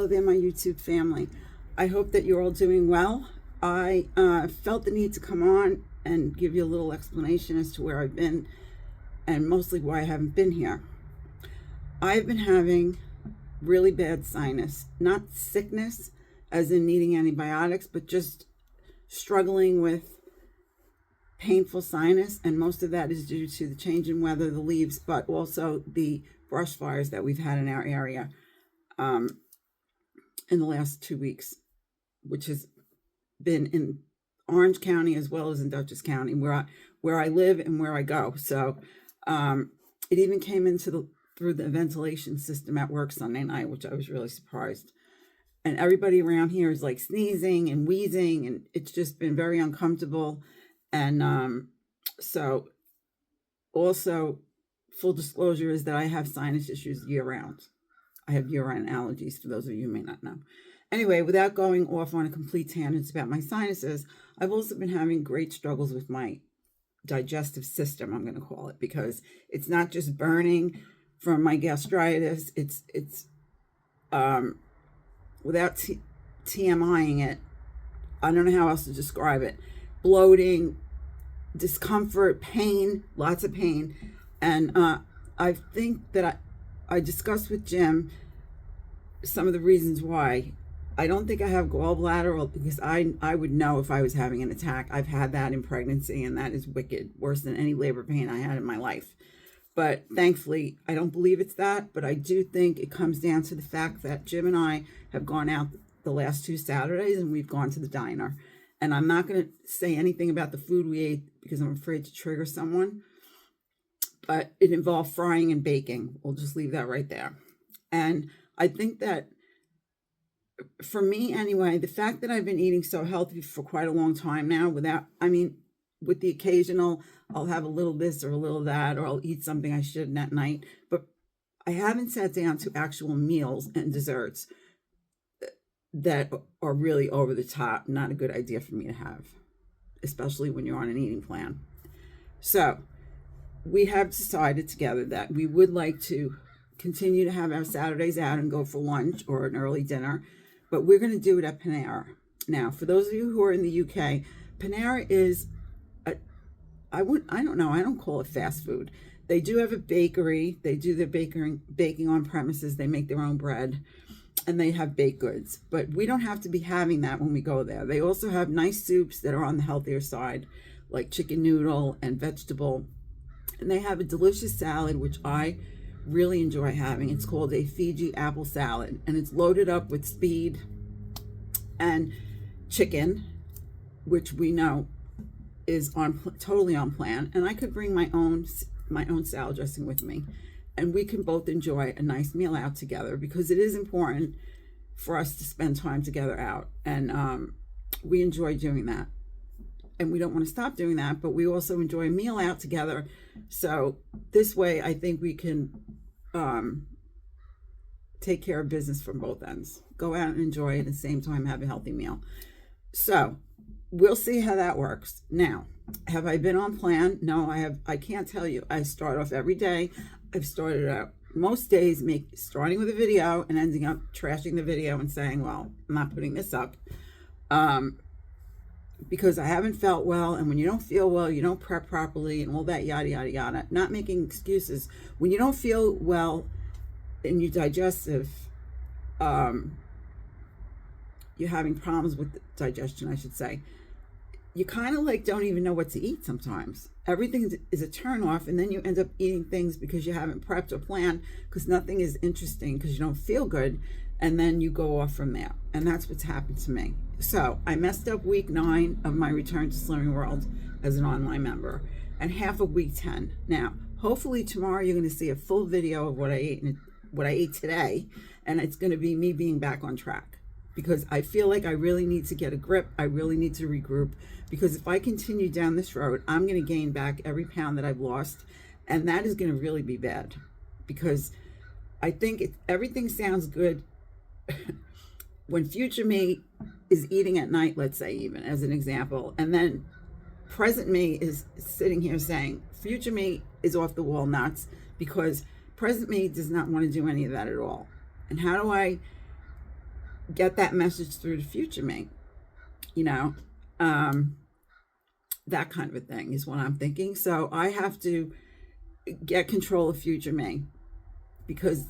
Hello there, my YouTube family. I hope that you're all doing well. I felt the need to come on and give you a little explanation as to where I've been and mostly why I haven't been here. I've been having really bad sinus, not sickness as in needing antibiotics, but just struggling with painful sinus, and most of that is due to the change in weather, the leaves, but also the brush fires that we've had in our area in the last 2 weeks, which has been in Orange County as well as in Dutchess County, where I live and where I go. So it even came into through the ventilation system at work Sunday night, which I was really surprised. And everybody around here is like sneezing and wheezing, and it's just been very uncomfortable. And so also, full disclosure is that I have sinus issues year round. I have year-round allergies, for those of you who may not know. Anyway, without going off on a complete tangent about my sinuses, I've also been having great struggles with my digestive system, I'm going to call it, because it's not just burning from my gastritis. It's without TMIing it, I don't know how else to describe it. Bloating, discomfort, pain, lots of pain. And I think that I discussed with Jim some of the reasons why. I don't think I have gallbladder, because I would know if I was having an attack. I've had that in pregnancy, and that is wicked, worse than any labor pain I had in my life. But thankfully, I don't believe it's that, but I do think it comes down to the fact that Jim and I have gone out the last 2 Saturdays, and we've gone to the diner. And I'm not going to say anything about the food we ate because I'm afraid to trigger someone. But it involved frying and baking. We'll just leave that right there. And I think that for me anyway, the fact that I've been eating so healthy for quite a long time now with the occasional, I'll have a little this or a little that, or I'll eat something I shouldn't at night. But I haven't sat down to actual meals and desserts that are really over the top. Not a good idea for me to have, especially when you're on an eating plan. So we have decided together that we would like to continue to have our Saturdays out and go for lunch or an early dinner, but we're going to do it at Panera. Now, for those of you who are in the UK, Panera is, I don't call it fast food. They do have a bakery. They do their baking on premises. They make their own bread, and they have baked goods. But we don't have to be having that when we go there. They also have nice soups that are on the healthier side, like chicken noodle and vegetable. And they have a delicious salad, which I really enjoy having. It's called a Fiji apple salad, and it's loaded up with speed and chicken, which we know is totally on plan. And I could bring my own salad dressing with me, and we can both enjoy a nice meal out together, because it is important for us to spend time together out, and we enjoy doing that. And we don't want to stop doing that, but we also enjoy a meal out together. So this way, I think we can take care of business from both ends. Go out and enjoy it at the same time, have a healthy meal. So we'll see how that works. Now, have I been on plan? No, I can't tell you. I start off every day. I've started out most days starting with a video and ending up trashing the video and saying, well, I'm not putting this up. Because I haven't felt well, and when you don't feel well, you don't prep properly, and all that yada, yada, yada. Not making excuses. When you don't feel well and you're digestive, you're having problems with digestion, I should say, you kind of like don't even know what to eat sometimes. Everything is a turn off, and then you end up eating things because you haven't prepped or planned, because nothing is interesting, because you don't feel good, and then you go off from there. And that's what's happened to me. So I messed up week 9 of my return to Slimming World as an online member, and half of week 10. Now, hopefully tomorrow you're going to see a full video of what I ate today, and it's going to be me being back on track, because I feel like I really need to get a grip. I really need to regroup, because if I continue down this road, I'm going to gain back every pound that I've lost, and that is going to really be bad, because I think everything sounds good when future me is eating at night, let's say, even as an example, and then present me is sitting here saying future me is off the wall nuts, because present me does not want to do any of that at all. And how do I get that message through to future me, you know, that kind of a thing is what I'm thinking. So I have to get control of future me, because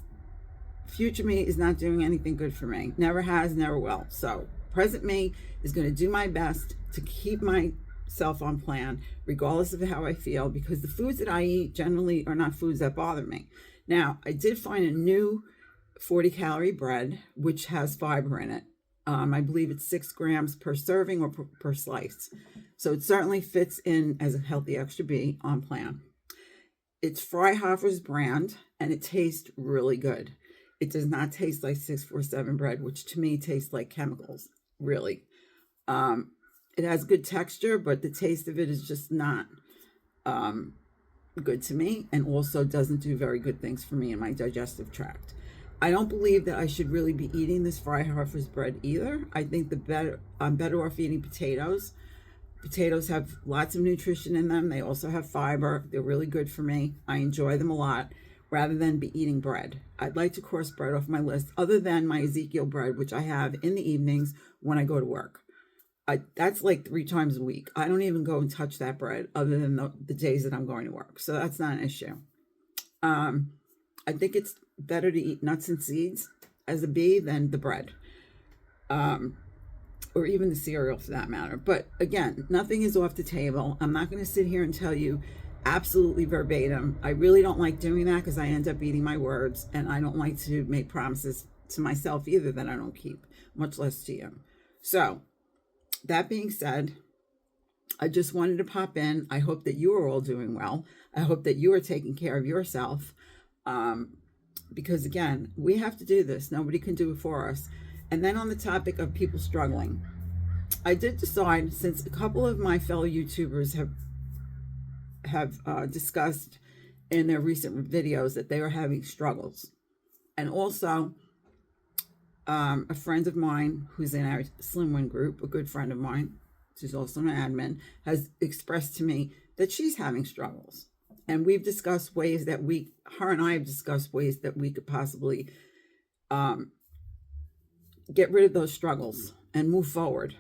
future me is not doing anything good for me. Never has, never will. So present me is going to do my best to keep myself on plan, regardless of how I feel, because the foods that I eat generally are not foods that bother me. Now, I did find a new 40-calorie bread, which has fiber in it. I believe it's 6 grams per serving or per slice. So it certainly fits in as a healthy extra B on plan. It's Freihofer's brand, and it tastes really good. It does not taste like 647 bread, which to me tastes like chemicals, really. It has good texture, but the taste of it is just not good to me, and also doesn't do very good things for me in my digestive tract. I don't believe that I should really be eating this Freihofer's bread either. I think I'm better off eating potatoes. Potatoes have lots of nutrition in them. They also have fiber. They're really good for me. I enjoy them a lot, rather than be eating bread. I'd like to cross bread off my list, other than my Ezekiel bread, which I have in the evenings when I go to work. That's like 3 times a week. I don't even go and touch that bread other than the days that I'm going to work. So that's not an issue. I think it's better to eat nuts and seeds as a B than the bread. Or even the cereal for that matter. But again, nothing is off the table. I'm not going to sit here and tell you absolutely verbatim. I really don't like doing that, because I end up eating my words, and I don't like to make promises to myself either that I don't keep, much less to you. So that being said, I just wanted to pop in. I hope that you are all doing well. I hope that you are taking care of yourself, because again, we have to do this. Nobody can do it for us. And then on the topic of people struggling, I did decide, since a couple of my fellow YouTubers have discussed in their recent videos that they are having struggles, and also a friend of mine who's in our Slim group, a good friend of mine, she's also an admin, has expressed to me that she's having struggles. And we've discussed ways that her and I have discussed ways that we could possibly get rid of those struggles and move forward.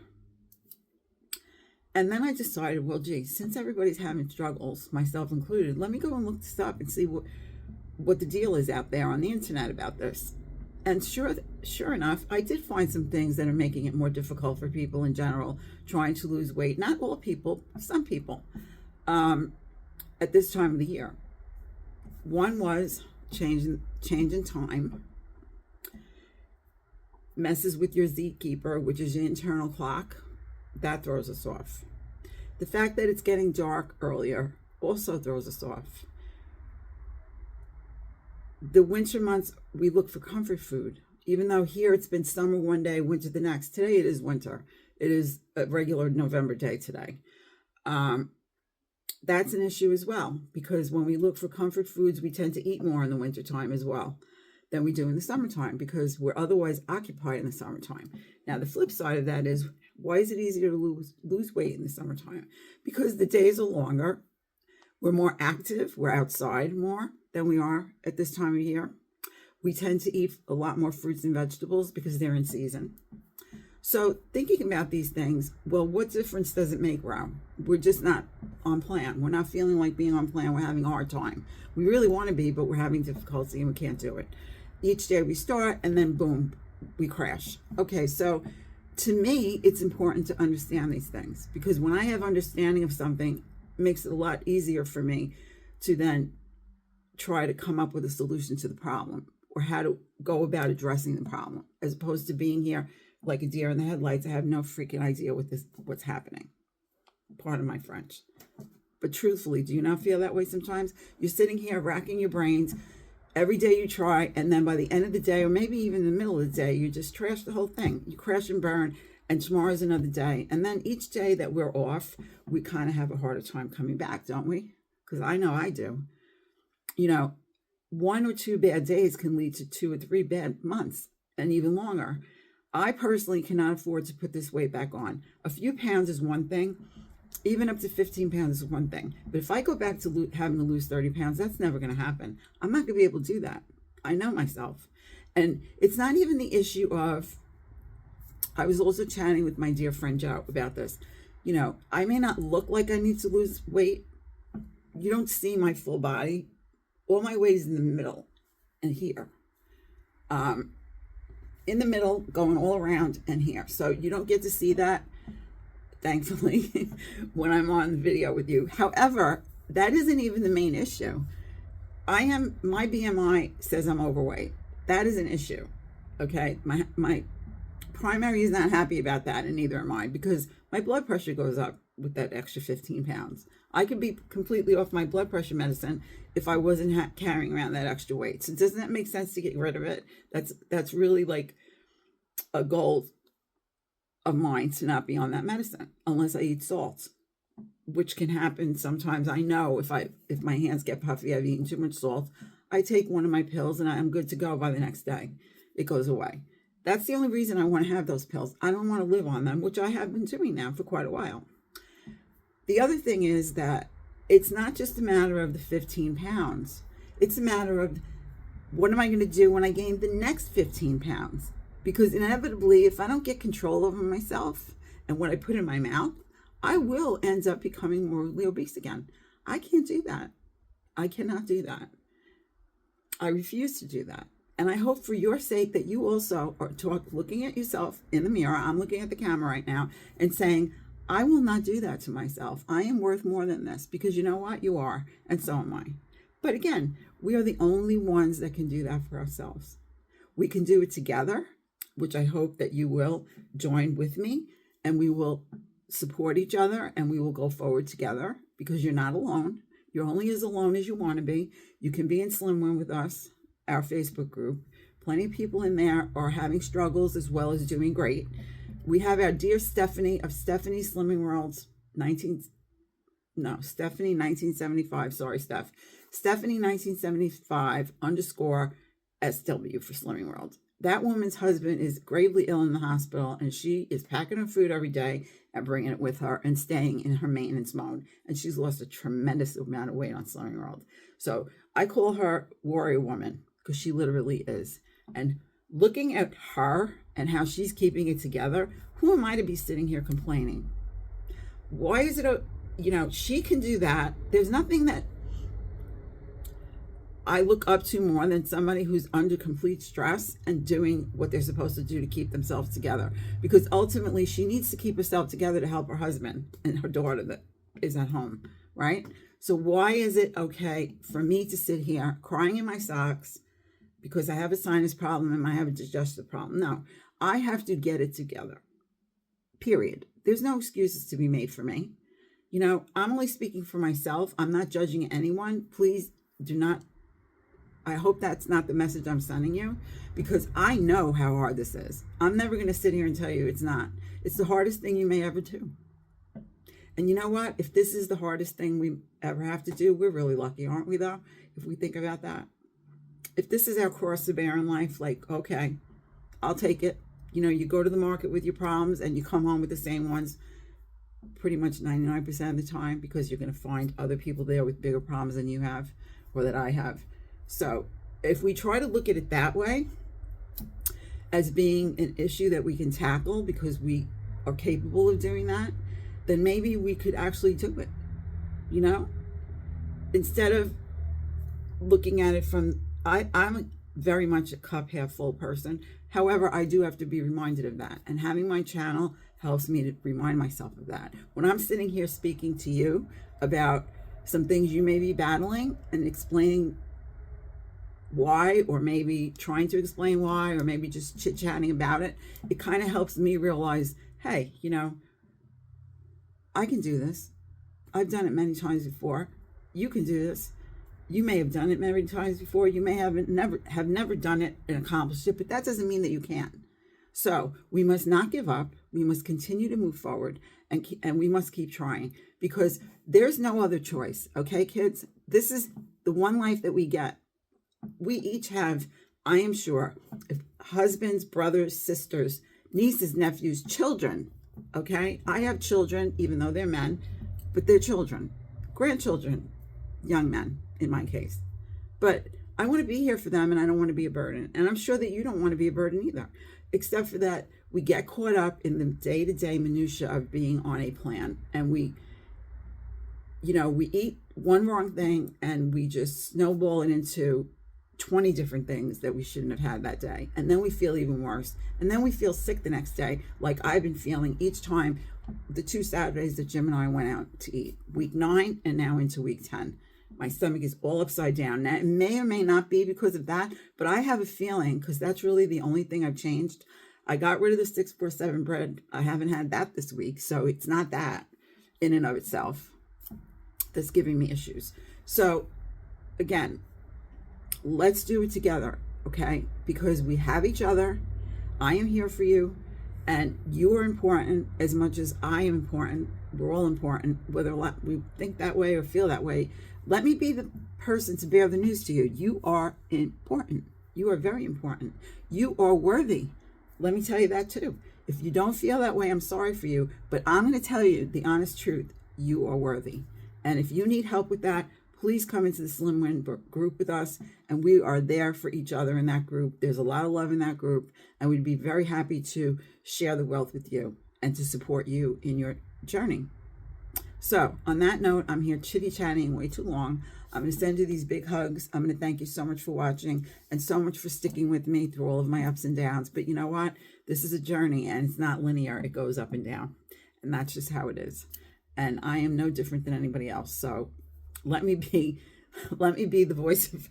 And then I decided, well, gee, since everybody's having struggles, myself included, let me go and look this up and see what the deal is out there on the internet about this. And sure enough, I did find some things that are making it more difficult for people in general trying to lose weight. Not all people, some people, at this time of the year. One was change in time. Messes with your Zkeeper, which is your internal clock. That throws us off. The fact that it's getting dark earlier also throws us off. The winter months, we look for comfort food. Even though here it's been summer one day, winter the next. Today it is winter. It is a regular November day today. That's an issue as well, because when we look for comfort foods, we tend to eat more in the wintertime as well than we do in the summertime, because we're otherwise occupied in the summertime. Now, the flip side of that is, why is it easier to lose weight in the summertime? Because the days are longer. We're more active. We're outside more than we are at this time of year. We tend to eat a lot more fruits and vegetables because they're in season. So thinking about these things, well, what difference does it make, Ro? We're just not on plan. We're not feeling like being on plan. We're having a hard time. We really want to be, but we're having difficulty and we can't do it. Each day we start and then boom, we crash. Okay, so to me, it's important to understand these things, because when I have understanding of something, it makes it a lot easier for me to then try to come up with a solution to the problem, or how to go about addressing the problem, as opposed to being here like a deer in the headlights. I have no freaking idea what's happening. Pardon my French. But truthfully, do you not feel that way sometimes? You're sitting here racking your brains. Every day you try, and then by the end of the day, or maybe even in the middle of the day, you just trash the whole thing. You crash and burn, and tomorrow's another day. And then each day that we're off, we kind of have a harder time coming back, don't we? Because I know I do. You know, 1 or 2 bad days can lead to 2 or 3 bad months, and even longer. I personally cannot afford to put this weight back on. A few pounds is one thing. Even up to 15 pounds is one thing. But if I go back to having to lose 30 pounds, that's never going to happen. I'm not going to be able to do that. I know myself. And it's not even the issue of I was also chatting with my dear friend Joe about this. You know, I may not look like I need to lose weight. You don't see my full body. All my weight is in the middle and here. In the middle, going all around and here. So you don't get to see that, thankfully, when I'm on the video with you. However, that isn't even the main issue. My BMI says I'm overweight. That is an issue. Okay. My primary is not happy about that, and neither am I, because my blood pressure goes up with that extra 15 pounds. I could be completely off my blood pressure medicine if I wasn't carrying around that extra weight. So doesn't that make sense to get rid of it? That's really like a goal of mine, to not be on that medicine unless I eat salt, which can happen sometimes. I know if my hands get puffy, I've eaten too much salt, I take one of my pills and I'm good to go by the next day. It goes away. That's the only reason I want to have those pills. I don't want to live on them, which I have been doing now for quite a while. The other thing is that it's not just a matter of the 15 pounds. It's a matter of, what am I going to do when I gain the next 15 pounds? Because inevitably, if I don't get control over myself and what I put in my mouth, I will end up becoming morbidly obese again. I can't do that. I cannot do that. I refuse to do that. And I hope for your sake that you also are looking at yourself in the mirror. I'm looking at the camera right now and saying, I will not do that to myself. I am worth more than this, because you know what? You are, and so am I. But again, we are the only ones that can do that for ourselves. We can do it together, which I hope that you will join with me, and we will support each other, and we will go forward together, because you're not alone. You're only as alone as you want to be. You can be in Slimmer with us, our Facebook group. Plenty of people in there are having struggles as well as doing great. We have our dear Stephanie of Stephanie Slimming World's Stephanie 1975. Sorry, Steph. Stephanie 1975 _ SW for Slimming World. That woman's husband is gravely ill in the hospital, and she is packing her food every day and bringing it with her and staying in her maintenance mode. And she's lost a tremendous amount of weight on Slimming World. So I call her Warrior Woman, because she literally is. And looking at her and how she's keeping it together, who am I to be sitting here complaining? Why is it she can do that. There's nothing that I look up to more than somebody who's under complete stress and doing what they're supposed to do to keep themselves together. Because ultimately she needs to keep herself together to help her husband and her daughter that is at home, right? So why is it okay for me to sit here crying in my socks because I have a sinus problem and I have a digestive problem? No, I have to get it together, period. There's no excuses to be made for me. I'm only speaking for myself. I'm not judging anyone. Please do not. I hope that's not the message I'm sending you, because I know how hard this is. I'm never going to sit here and tell you it's not. It's the hardest thing you may ever do. And you know what? If this is the hardest thing we ever have to do, we're really lucky, aren't we, though? If we think about that. If this is our cross to bear in life, like, okay, I'll take it. You go to the market with your problems and you come home with the same ones pretty much 99% of the time, because you're going to find other people there with bigger problems than you have or that I have. So if we try to look at it that way, as being an issue that we can tackle because we are capable of doing that, then maybe we could actually do it, instead of looking at it from, I'm very much a cup half full person. However, I do have to be reminded of that. And having my channel helps me to remind myself of that. When I'm sitting here speaking to you about some things you may be battling and explaining why, or maybe trying to explain why, or maybe just chit-chatting about it, it kind of helps me realize, hey, I can do this. I've done it many times before. You can do this. You may have done it many times before. You may have never done it and accomplished it, but that doesn't mean that you can't. So we must not give up. We must continue to move forward, and we must keep trying, because there's no other choice. Okay, kids? This is the one life that we get. We each have, I am sure, husbands, brothers, sisters, nieces, nephews, children. Okay? I have children, even though they're men, but they're children. Grandchildren, young men, in my case. But I want to be here for them, and I don't want to be a burden. And I'm sure that you don't want to be a burden either, except for that we get caught up in the day-to-day minutia of being on a plan, and we eat one wrong thing and we just snowball it into 20 different things that we shouldn't have had that day. And then we feel even worse. And then we feel sick the next day, like I've been feeling each time the 2 Saturdays that Jim and I went out to eat. Week 9 and now into week 10. My stomach is all upside down. Now, it may or may not be because of that, but I have a feeling, because that's really the only thing I've changed. I got rid of the 647 bread. I haven't had that this week, so it's not that in and of itself that's giving me issues. So again, let's do it together, okay? Because we have each other. I am here for you, and you are important as much as I am important. We're all important, whether we think that way or feel that way. Let me be the person to bear the news to you. You are important. You are very important. You are worthy. Let me tell you that too. If you don't feel that way, I'm sorry for you, but I'm going to tell you the honest truth. You are worthy. And if you need help with that, please come into the Slim Win group with us, and we are there for each other in that group. There's a lot of love in that group, and we'd be very happy to share the wealth with you and to support you in your journey. So on that note, I'm here chitty-chatting way too long. I'm going to send you these big hugs. I'm going to thank you so much for watching and so much for sticking with me through all of my ups and downs. But you know what? This is a journey, and it's not linear. It goes up and down, and that's just how it is. And I am no different than anybody else. So let me be the voice of,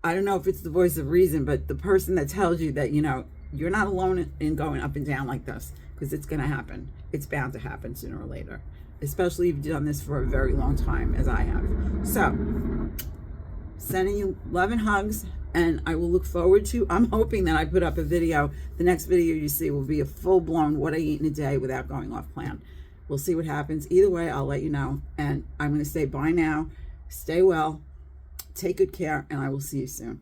I don't know if it's the voice of reason, but the person that tells you that, you're not alone in going up and down like this, because it's going to happen. It's bound to happen sooner or later, especially if you've done this for a very long time, as I have. So sending you love and hugs, and I will look forward to, I'm hoping that I put up a video. The next video you see will be a full-blown what I eat in a day without going off plan. We'll see what happens. Either way, I'll let you know. And I'm going to say bye now. Stay well. Take good care. And I will see you soon.